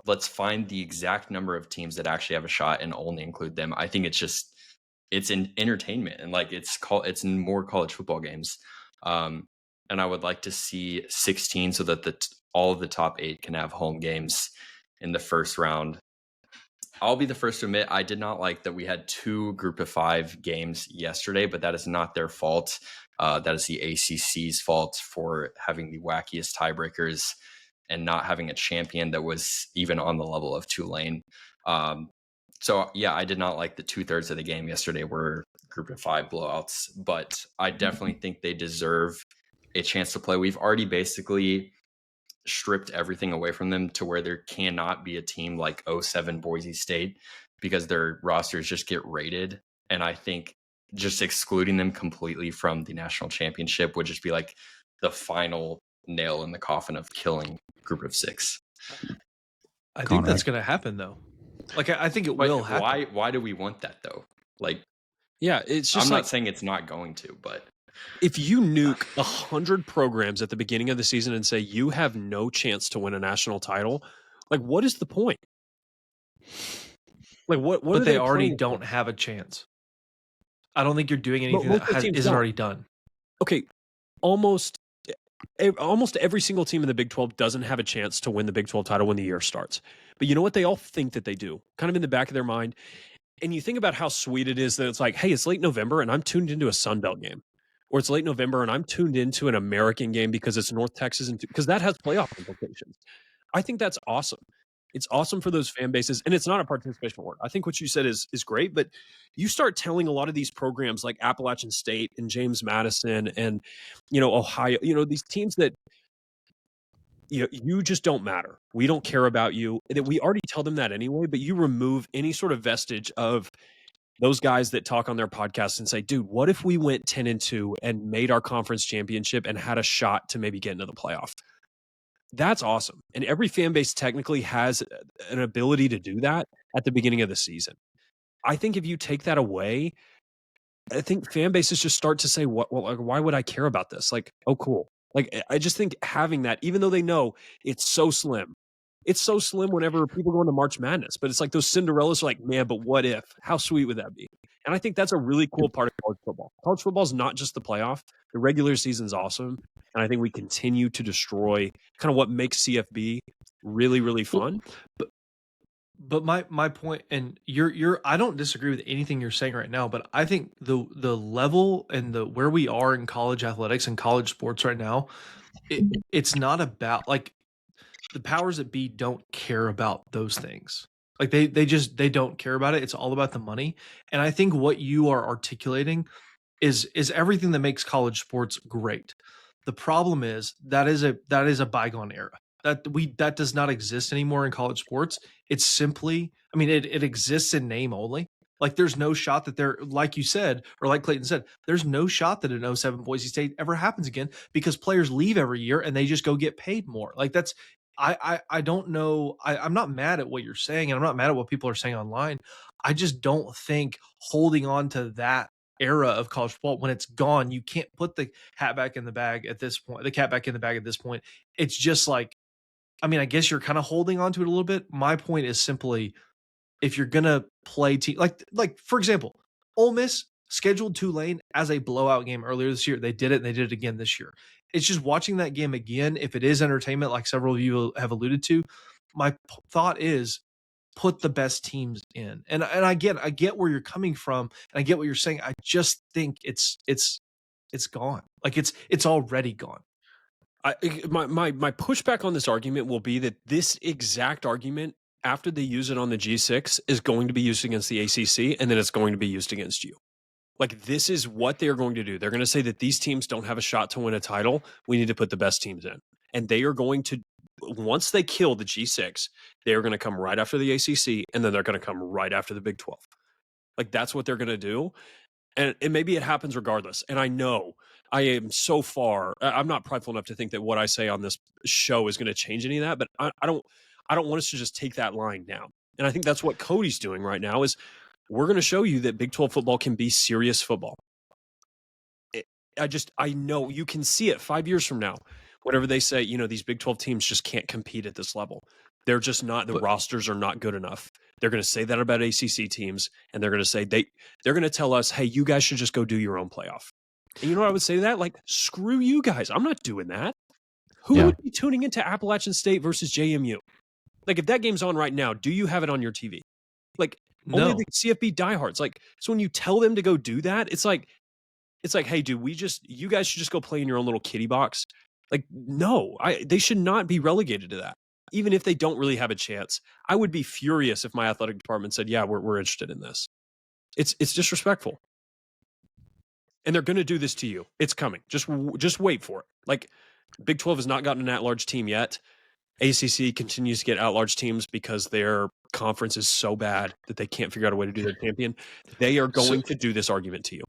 let's find the exact number of teams that actually have a shot and only include them. I think it's an entertainment, and like it's in more college football games. And I would like to see 16 so that all of the top 8 can have home games in the first round. I'll be the first to admit I did not like that we had 2 group of 5 games yesterday, but that is not their fault. That is the ACC's fault for having the wackiest tiebreakers and not having a champion that was even on the level of Tulane. So yeah, I did not like the 2/3 of the game yesterday were group of 5 blowouts, but I definitely think they deserve a chance to play. We've already basically stripped everything away from them to where there cannot be a team like 07 Boise State because their rosters just get rated. And I think just excluding them completely from the national championship would just be like the final nail in the coffin of killing group of 6. I think that's going to happen though. Like, I think it will happen. Why do we want that though? Like, yeah, it's just I'm not saying it's not going to, but if you nuke 100 programs at the beginning of the season and say you have no chance to win a national title, like, what is the point? Like, what? But they already don't have a chance. I don't think you're doing anything that isn't already done. Okay, almost every single team in the Big 12 doesn't have a chance to win the Big 12 title when the year starts. But you know what? They all think that they do, kind of in the back of their mind. And you think about how sweet it is that it's like, hey, it's late November and I'm tuned into a Sun Belt game. Or it's late November and I'm tuned into an American game because it's North Texas, and because that has playoff implications. I think that's awesome. It's awesome for those fan bases, and it's not a participation award. I think what you said is great, but you start telling a lot of these programs like Appalachian State and James Madison and, Ohio, these teams that, you just don't matter. We don't care about you. That we already tell them that anyway, but you remove any sort of vestige of those guys that talk on their podcast and say, dude, what if we went 10-2 and made our conference championship and had a shot to maybe get into the playoff? That's awesome. And every fan base technically has an ability to do that at the beginning of the season. I think if you take that away, I think fan bases just start to say, why would I care about this? Like, oh, cool. Like, I just think having that, even though they know it's so slim whenever people go into March Madness, but it's like those Cinderellas are like, man, but what if? How sweet would that be? And I think that's a really cool part of college football. College football is not just the playoff. The regular season is awesome. And I think we continue to destroy kind of what makes CFB really, really fun. But my point, and I don't disagree with anything you're saying right now, but I think the level and where we are in college athletics and college sports right now, it's not about, like, the powers that be don't care about those things. Like, they don't care about it. It's all about the money. And I think what you are articulating is everything that makes college sports great. The problem is that is a bygone era. That does not exist anymore in college sports. It's simply, I mean, it exists in name only. Like, there's no shot that they're, like you said, or like Clayton said, there's no shot that an 07 Boise State ever happens again because players leave every year and they just go get paid more. Like, that's, I don't know. I'm not mad at what you're saying, and I'm not mad at what people are saying online. I just don't think holding on to that era of college football, when it's gone, you can't put the hat back in the bag at this point, the cat back in the bag at this point. It's just like, I mean, I guess you're kind of holding on to it a little bit. My point is simply, if you're going to play team, like for example, Ole Miss scheduled Tulane as a blowout game earlier this year. They did it, and they did it again this year. It's just watching that game again, if it is entertainment, like several of you have alluded to, my thought is put the best teams in. And I get where you're coming from, and I get what you're saying. I just think it's gone. Like it's already gone. My pushback on this argument will be that this exact argument, after they use it on the G6, is going to be used against the ACC, and then it's going to be used against you. Like, this is what they're going to do. They're going to say that these teams don't have a shot to win a title. We need to put the best teams in. And they are going to, once they kill the G6, they are going to come right after the ACC, and then they're going to come right after the Big 12. Like, that's what they're going to do. And maybe it happens regardless. And I know I am so far, I'm not prideful enough to think that what I say on this show is going to change any of that, but I don't want us to just take that line down. And I think that's what Cody's doing right now is we're going to show you that Big 12 football can be serious football. I know you can see it 5 years from now, whenever they say, these Big 12 teams just can't compete at this level. They're just not, the rosters are not good enough. They're going to say that about ACC teams, and they're going to say they're going to tell us, hey, you guys should just go do your own playoff. And you know what I would say to that? Like, screw you guys. I'm not doing that. Who would be tuning into Appalachian State versus JMU? Like, if that game's on right now, do you have it on your TV? Like, only the CFP diehards. Like, so when you tell them to go do that, it's like, hey, dude, you guys should just go play in your own little kiddie box. Like, no, they should not be relegated to that. Even if they don't really have a chance, I would be furious if my athletic department said, yeah, we're interested in this. It's disrespectful. And they're going to do this to you. It's coming. Just wait for it. Like, Big 12 has not gotten an at-large team yet. ACC continues to get at-large teams because their conference is so bad that they can't figure out a way to do their champion. They are going to do this argument to you.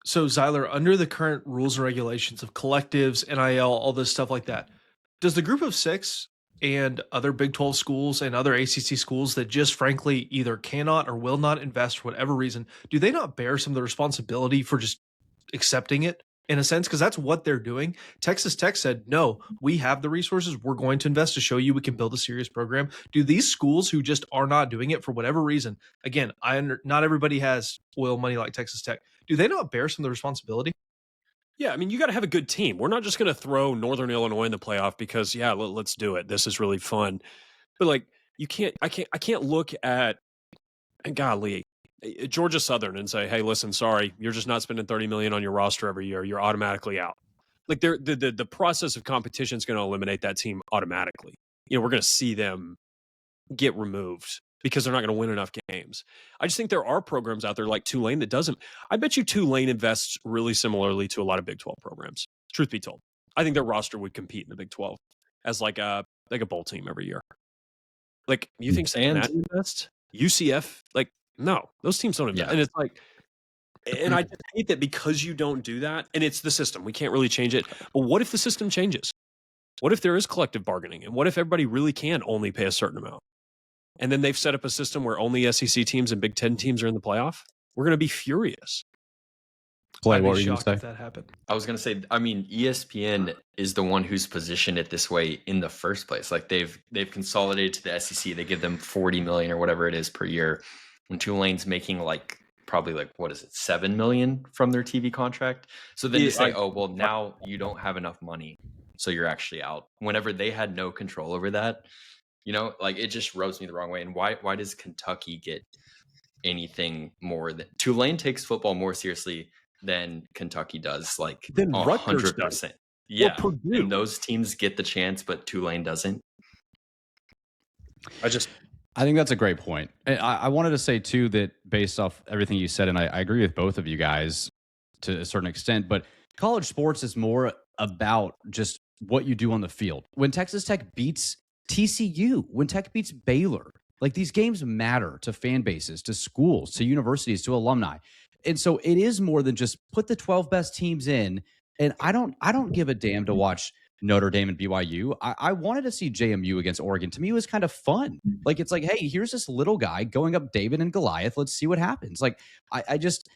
So, Zyler, under the current rules and regulations of collectives, NIL, all this stuff like that, does the group of six and other Big 12 schools and other ACC schools that just frankly either cannot or will not invest for whatever reason, do they not bear some of the responsibility for just accepting it in a sense? Because that's what they're doing. Texas Tech said, no, we have the resources. We're going to invest to show you we can build a serious program. Do these schools who just are not doing it for whatever reason, again, not everybody has oil money like Texas Tech, do they not bear some of the responsibility? Yeah, I mean, you got to have a good team. We're not just going to throw Northern Illinois in the playoff because, let's do it. This is really fun. But like, I can't look at, golly, Georgia Southern and say, hey, listen, sorry, you're just not spending $30 million on your roster every year. You're automatically out. Like, the process of competition is going to eliminate that team automatically. We're going to see them get removed because they're not going to win enough games. I just think there are programs out there like Tulane that doesn't. I bet you Tulane invests really similarly to a lot of Big 12 programs, truth be told. I think their roster would compete in the Big 12 as like a bowl team every year. Like, you think Cincinnati invests? UCF? Like, no, those teams don't invest. Yeah. And it's like, and I just hate that because you don't do that, and it's the system. We can't really change it. But what if the system changes? What if there is collective bargaining? And what if everybody really can only pay a certain amount? And then they've set up a system where only SEC teams and Big Ten teams are in the playoff? We're going to be furious. Clay, what were you going to say? If that happened. I was going to say, I mean, ESPN is the one who's positioned it this way in the first place. Like, they've consolidated to the SEC. They give them $40 million or whatever it is per year. When Tulane's making probably what is it, $7 million from their TV contract. So then you say, oh, well, now you don't have enough money, so you're actually out. Whenever they had no control over that, it just rubs me the wrong way. And why does Kentucky get anything more than Tulane takes football more seriously than Kentucky does? Like, then 100%. Yeah, and those teams get the chance, but Tulane doesn't. I think that's a great point. And I wanted to say, too, that based off everything you said, and I agree with both of you guys to a certain extent, but college sports is more about just what you do on the field. When Texas Tech beats TCU, when Tech beats Baylor, like, these games matter to fan bases, to schools, to universities, to alumni. And so it is more than just put the 12 best teams in. And I don't give a damn to watch Notre Dame and BYU. I wanted to see JMU against Oregon. To me, it was kind of fun. Like, it's like, hey, here's this little guy going up David and Goliath. Let's see what happens. Like, I just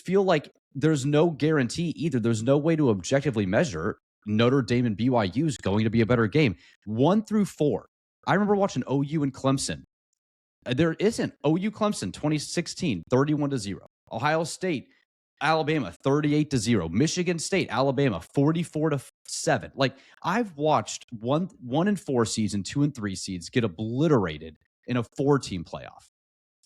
feel like there's no guarantee either. There's no way to objectively measure Notre Dame and BYU is going to be a better game. 1 through 4. I remember watching OU and Clemson. There isn't. OU Clemson 2016, 31-0. Ohio State, Alabama 38-0. Michigan State, Alabama 44-7. Like, I've watched 1 and 4 seeds and 2 and 3 seeds get obliterated in a 4-team playoff.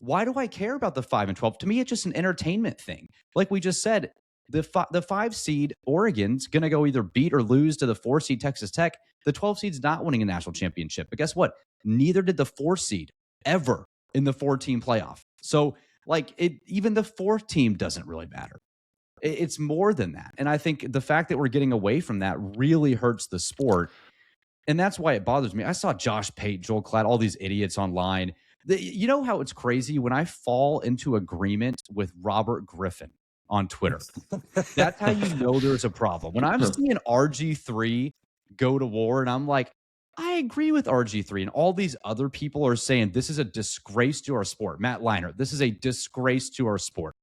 Why do I care about the 5 and 12? To me, it's just an entertainment thing. Like we just said, the 5 seed Oregon's going to go either beat or lose to the 4 seed Texas Tech. The 12 seed's not winning a national championship. But guess what? Neither did the 4 seed ever in the 4-team playoff. So, like, even the 4th team doesn't really matter. It's more than that. And I think the fact that we're getting away from that really hurts the sport. And that's why it bothers me. I saw Josh Pate, Joel Klatt, all these idiots online. You know how it's crazy when I fall into agreement with Robert Griffin on Twitter? That's how you know there's a problem. When I'm seeing RG3 go to war and I'm like, I agree with RG3, and all these other people are saying this is a disgrace to our sport. Matt Leinart, this is a disgrace to our sport.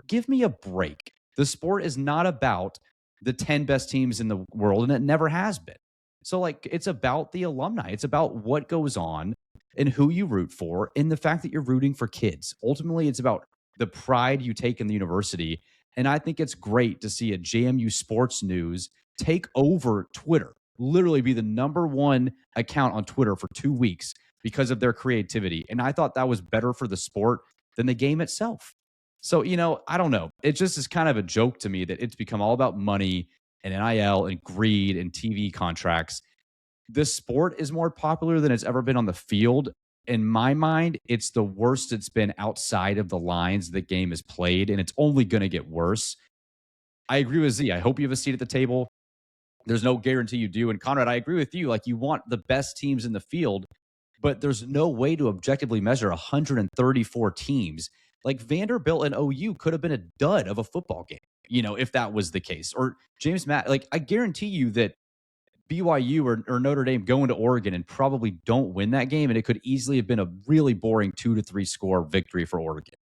Give me a break. The sport is not about the 10 best teams in the world, and it never has been. So, like, it's about the alumni. It's about what goes on and who you root for, and the fact that you're rooting for kids. Ultimately, it's about the pride you take in the university. And I think it's great to see a JMU Sports News take over Twitter, literally be the #1 account on Twitter for 2 weeks because of their creativity. And I thought that was better for the sport than the game itself. So, I don't know. It just is kind of a joke to me that it's become all about money and NIL and greed and TV contracts. The sport is more popular than it's ever been on the field. In my mind, it's the worst it's been outside of the lines the game is played, and it's only going to get worse. I agree with Z. I hope you have a seat at the table. There's no guarantee you do. And Conrad, I agree with you. Like, you want the best teams in the field, but there's no way to objectively measure 134 teams. Like, Vanderbilt and OU could have been a dud of a football game, if that was the case. Or James Matt, like, I guarantee you that BYU or Notre Dame go into Oregon and probably don't win that game, and it could easily have been a really boring 2-3 score victory for Oregon.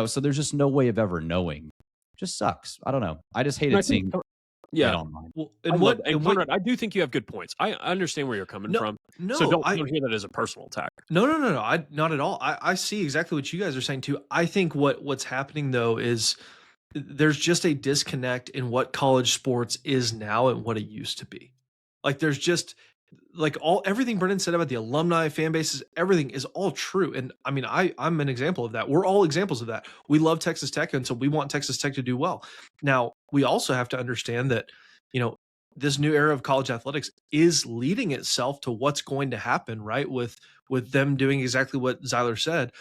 So there's just no way of ever knowing. Just sucks. I don't know. I just hated seeing yeah. online. Well, Conrad, I do think you have good points. I understand where you're coming from. No, so don't hear that as a personal attack. No. Not at all. I see exactly what you guys are saying too. I think what's happening though is there's just a disconnect in what college sports is now and what it used to be. Like, there's just like everything Brennan said about the alumni, fan bases, everything is all true. And I mean, I'm an example of that. We're all examples of that. We love Texas Tech, and so we want Texas Tech to do well. Now, we also have to understand that, this new era of college athletics is leading itself to what's going to happen, right? With them doing exactly what Zyler said.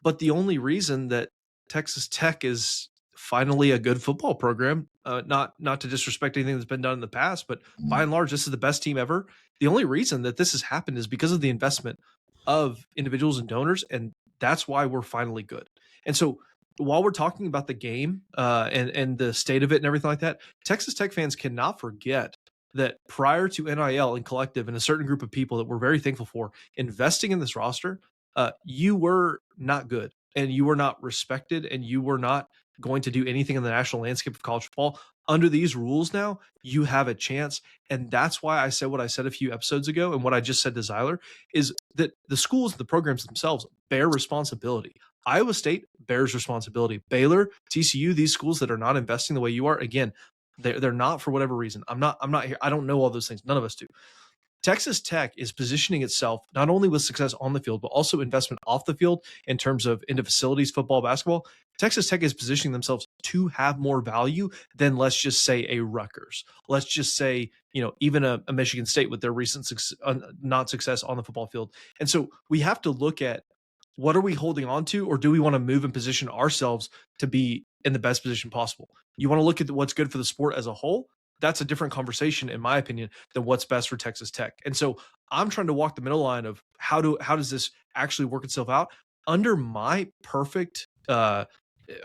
But the only reason that Texas Tech is finally a good football program, not to disrespect anything that's been done in the past, but by and large, this is the best team ever. The only reason that this has happened is because of the investment of individuals and donors, and that's why we're finally good. And so while we're talking about the game and the state of it and everything like that, Texas Tech fans cannot forget that prior to NIL and Collective and a certain group of people that we're very thankful for investing in this roster, you were not good, and you were not respected, and you were not going to do anything in the national landscape of college football. Under these rules now, you have a chance. And that's why I said what I said a few episodes ago, and what I just said to Zyler, is that the schools, the programs themselves bear responsibility. Iowa State bears responsibility. Baylor, TCU, these schools that are not investing the way you are, again, they're not for whatever reason. I'm not here. I don't know all those things. None of us do. Texas Tech is positioning itself not only with success on the field, but also investment off the field in terms of into facilities, football, basketball. Texas Tech is positioning themselves to have more value than, let's just say, a Rutgers. Let's just say, even a Michigan State with their recent not success on the football field. And so we have to look at, what are we holding on to, or do we want to move and position ourselves to be in the best position possible? You want to look at what's good for the sport as a whole? That's a different conversation, in my opinion, than what's best for Texas Tech. And so I'm trying to walk the middle line of how does this actually work itself out under my perfect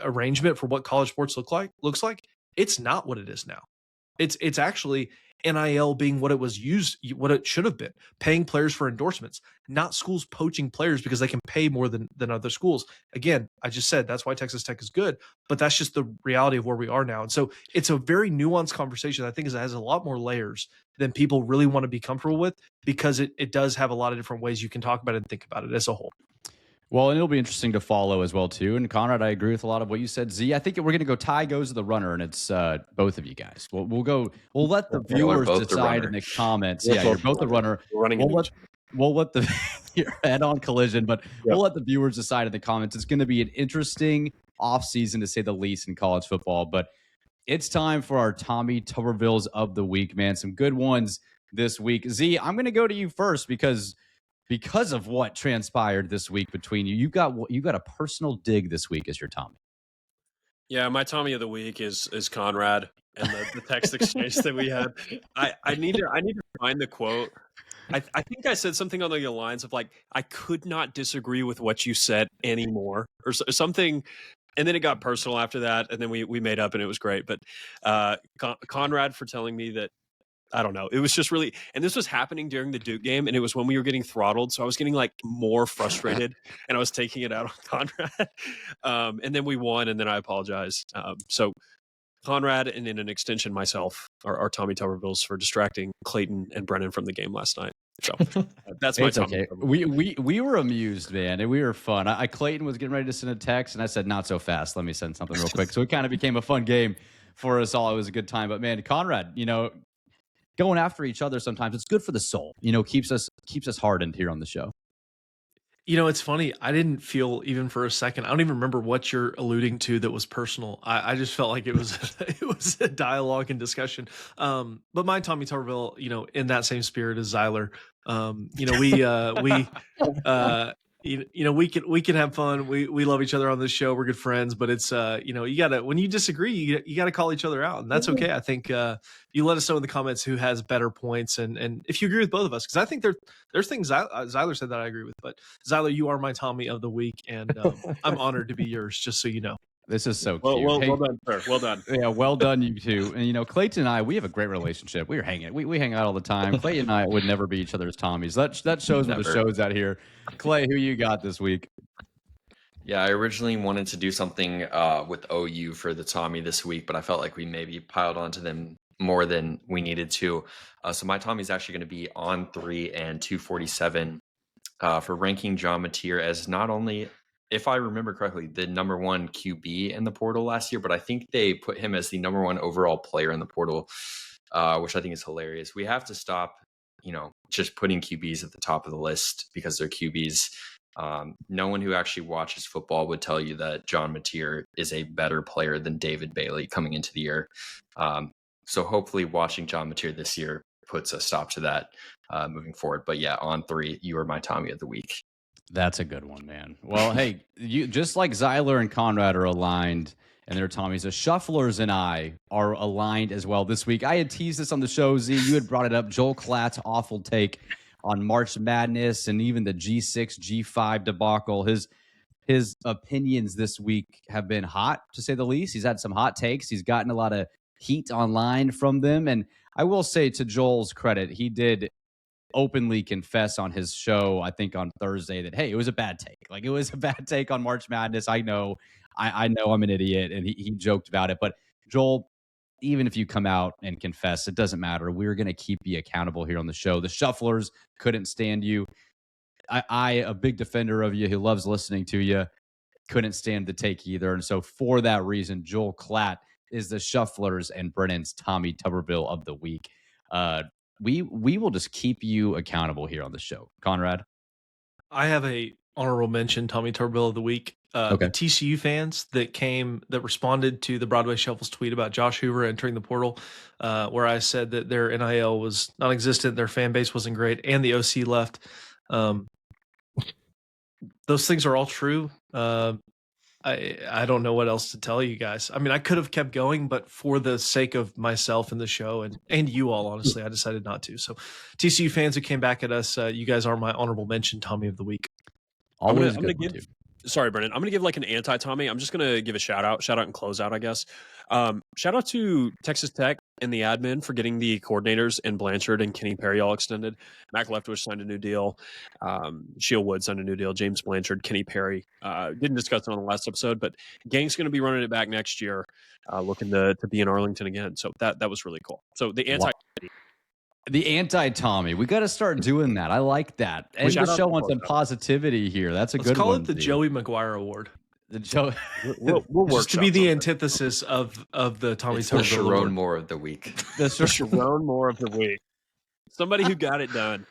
arrangement for what college sports looks like. It's not what it is now. It's actually NIL being what it should have been, paying players for endorsements, not schools poaching players because they can pay more than other schools. Again, I just said that's why Texas Tech is good, but that's just the reality of where we are now. And so it's a very nuanced conversation. I think it has a lot more layers than people really want to be comfortable with, because it does have a lot of different ways you can talk about it and think about it as a whole. Well, and it'll be interesting to follow as well, too. And Conrad, I agree with a lot of what you said. Z, I think we're going to go tie goes to the runner, and it's both of you guys. We'll let the viewers decide in the comments. Yeah, you're both the runner. We'll let the your head-on collision, but we'll let the viewers decide in the comments. It's going to be an interesting offseason, to say the least, in college football. But it's time for our Tommy Tubervilles of the week, man. Some good ones this week. Z, I'm going to go to you first because of what transpired this week between you. You've got a personal dig this week as your Tommy. Yeah, my Tommy of the week is Conrad and the text exchange that we had. I need to find the quote. I think I said something on the lines of like, I could not disagree with what you said anymore, or something. And then it got personal after that, and then we made up, and it was great. But Conrad for telling me that, I don't know, it was just really, and this was happening during the Duke game, and it was when we were getting throttled, so I was getting like more frustrated, and I was taking it out on Conrad. And then we won, and then I apologized. So Conrad, and in an extension myself, are Tommy Tubervilles for distracting Clayton and Brennan from the game last night. So that's my Tommy. Okay. We were amused, man, and we were fun. Clayton was getting ready to send a text, and I said, "Not so fast. Let me send something real quick." So it kind of became a fun game for us all. It was a good time. But man, Conrad, going after each other sometimes, it's good for the soul. Keeps us hardened here on the show. It's funny. I didn't feel even for a second. I don't even remember what you're alluding to that was personal. I just felt like it was it was a dialogue and discussion. But my Tommy Tuberville, in that same spirit as Zyler, we can have fun. We love each other on this show. We're good friends, but it's you gotta, when you disagree, you gotta call each other out, and that's okay. I think you let us know in the comments who has better points, and if you agree with both of us, because I think there's things Zyler said that I agree with. But Zyler, you are my Tommy of the week, and I'm honored to be yours. Just so you know. This is so cute. Well done, sir. Well done. Yeah, well done, you two. And Clayton and I, we have a great relationship. We hang out all the time. Clayton and I would never be each other's Tommies. That shows what the show's out here. Clay, who you got this week? Yeah, I originally wanted to do something with OU for the Tommy this week, but I felt like we maybe piled onto them more than we needed to. So my Tommy is actually going to be on 3 and 247 for ranking John Mateer as not only, if I remember correctly, the number 1 QB in the portal last year, but I think they put him as the number 1 overall player in the portal, which I think is hilarious. We have to stop, just putting QBs at the top of the list because they're QBs. No one who actually watches football would tell you that John Mateer is a better player than David Bailey coming into the year. So hopefully watching John Mateer this year puts a stop to that moving forward. But yeah, on 3, you are my Tommy of the week. That's a good one, man. Well, hey, you just like Zyler and Conrad are aligned and their Tommies, the Shufflers and I are aligned as well this week. I had teased this on the show, Z. You had brought it up. Joel Klatt's awful take on March Madness and even the G6, G5 debacle. His opinions this week have been hot, to say the least. He's had some hot takes. He's gotten a lot of heat online from them. And I will say, to Joel's credit, he did openly confess on his show, I think on Thursday, that, hey, it was a bad take. Like, it was a bad take on March Madness. I know I'm an idiot, and he joked about it. But Joel, even if you come out and confess, it doesn't matter. We're going to keep you accountable here on the show. The Shufflers couldn't stand you. I, a big defender of you who loves listening to you, couldn't stand the take either. And so for that reason, Joel Klatt is the Shufflers and Brennan's Tommy Tuberville of the week. We will just keep you accountable here on the show. Conrad? I have a honorable mention, Tommy Tuberville of the week. Okay. The TCU fans that responded to the Broadway Shuffle's tweet about Josh Hoover entering the portal, where I said that their NIL was non-existent, their fan base wasn't great, and the OC left. Those things are all true. I don't know what else to tell you guys. I mean, I could have kept going, but for the sake of myself and the show and you all, honestly, I decided not to. So TCU fans who came back at us, you guys are my honorable mention Tommy of the week. Always I'm gonna give, sorry, Brennan. I'm going to give like an anti-Tommy. I'm just going to give a shout out and close out, I guess. Shout out to Texas Tech and the admin for getting the coordinators in Blanchard and Kenny Perry all extended. Mac Leftwich signed a new deal. Sheil Wood signed a new deal. James Blanchard, Kenny Perry. Didn't discuss it on the last episode, but Gang's going to be running it back next year, looking to be in Arlington again. So that was really cool. So the anti The anti-Tommy. We got to start doing that. I like that. And the show on some positivity here. That's a good one. Let's call it the Joey Maguire Award. The Joe. We'll work to be the antithesis of the Tommy It's the Tuberville Sharon Award. Moore of the week. The Sharon Moore of the week. Somebody who got it done.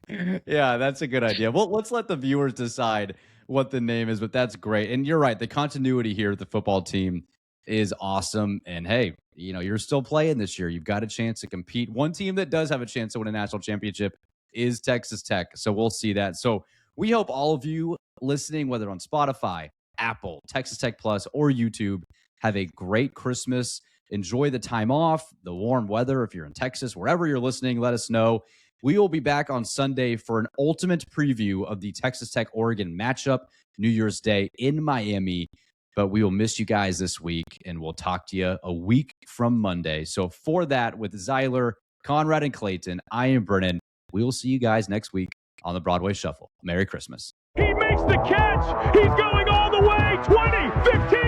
Yeah, that's a good idea. Well, let's let the viewers decide what the name is, but that's great. And you're right. The continuity here at the football team is awesome. And hey, you're still playing this year. You've got a chance to compete. One team that does have a chance to win a national championship is Texas Tech. So we'll see that. So we hope all of you listening, whether on Spotify, Apple, Texas Tech Plus, or YouTube, have a great Christmas. Enjoy the time off, the warm weather. If you're in Texas, wherever you're listening, let us know. We will be back on Sunday for an ultimate preview of the Texas Tech Oregon matchup, New Year's Day in Miami. But we will miss you guys this week, and we'll talk to you a week from Monday. So for that, with Zyler, Conrad, and Clayton, I am Brennan. We will see you guys next week on the Broadway Shuffle. Merry Christmas. He makes the catch. He's going all the way. 20, 15.